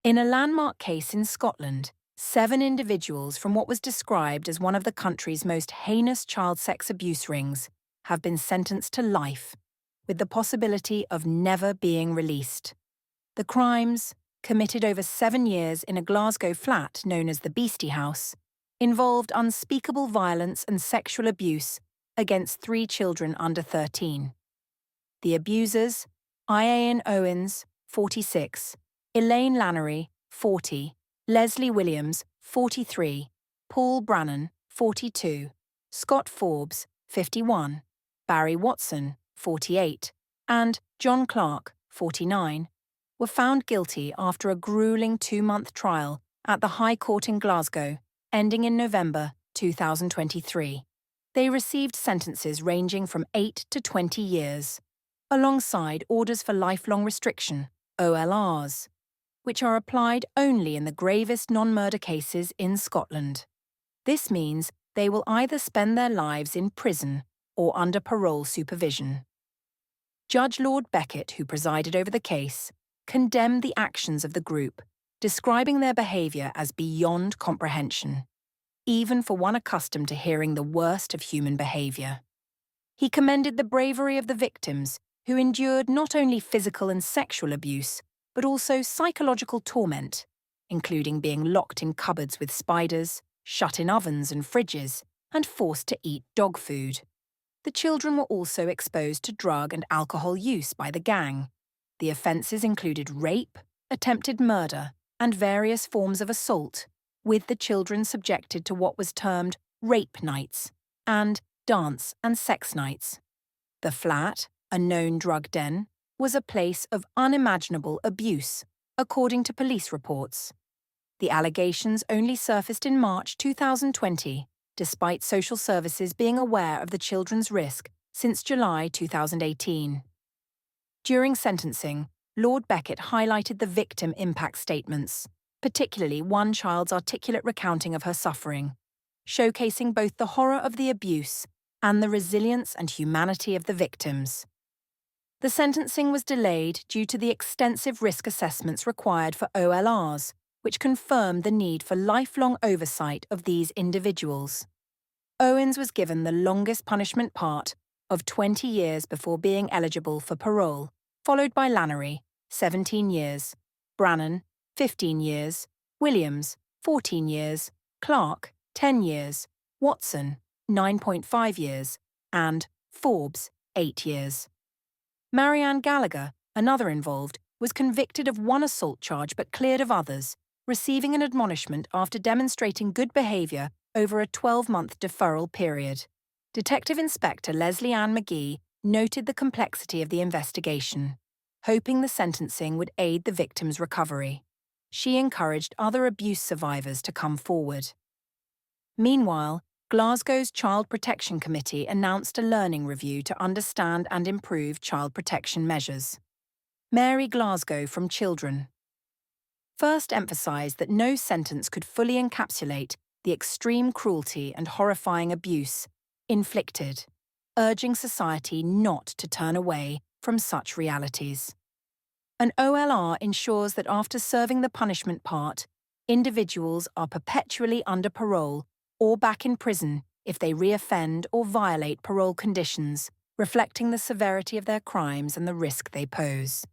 In a landmark case in Scotland, 7 individuals from what was described as one of the country's most heinous child sex abuse rings have been sentenced to life, with the possibility of never being released. The crimes, committed over 7 years in a Glasgow flat known as the Beastie House, involved unspeakable violence and sexual abuse against 3 children under 13. The abusers, Ian Owens, 46, Elaine Lannery, 40, Leslie Williams, 43, Paul Brannan, 42, Scott Forbes, 51, Barry Watson, 48, and John Clark, 49, were found guilty after a grueling 2-month trial at the High Court in Glasgow, ending in November 2023. They received sentences ranging from 8 to 20 years, alongside orders for lifelong restriction, OLRs, which are applied only in the gravest non-murder cases in Scotland. This means they will either spend their lives in prison or under parole supervision. Judge Lord Beckett, who presided over the case, condemned the actions of the group, describing their behaviour as beyond comprehension, even for one accustomed to hearing the worst of human behaviour. He commended the bravery of the victims, who endured not only physical and sexual abuse, but also psychological torment, including being locked in cupboards with spiders, shut in ovens and fridges, and forced to eat dog food. The children were also exposed to drug and alcohol use by the gang. The offences included rape, attempted murder, and various forms of assault, with the children subjected to what was termed rape nights and dance and sex nights. The flat, a known drug den, was a place of unimaginable abuse, according to police reports. The allegations only surfaced in March 2020, despite social services being aware of the children's risk since July 2018. During sentencing, Lord Beckett highlighted the victim impact statements, particularly one child's articulate recounting of her suffering, showcasing both the horror of the abuse and the resilience and humanity of the victims. The sentencing was delayed due to the extensive risk assessments required for OLRs, which confirmed the need for lifelong oversight of these individuals. Owens was given the longest punishment part of 20 years before being eligible for parole, followed by Lannery, 17 years, Brannan, 15 years, Williams, 14 years, Clark, 10 years, Watson, 9.5 years, and Forbes, 8 years. Marianne Gallagher, another involved, was convicted of one assault charge but cleared of others, receiving an admonishment after demonstrating good behaviour over a 12-month deferral period. Detective Inspector Leslie Ann McGee noted the complexity of the investigation, hoping the sentencing would aid the victim's recovery. She encouraged other abuse survivors to come forward. Meanwhile, Glasgow's Child Protection Committee announced a learning review to understand and improve child protection measures. Mary Glasgow from Children first emphasised that no sentence could fully encapsulate the extreme cruelty and horrifying abuse inflicted, urging society not to turn away from such realities. An OLR ensures that after serving the punishment part, individuals are perpetually under parole or back in prison if they reoffend or violate parole conditions, reflecting the severity of their crimes and the risk they pose.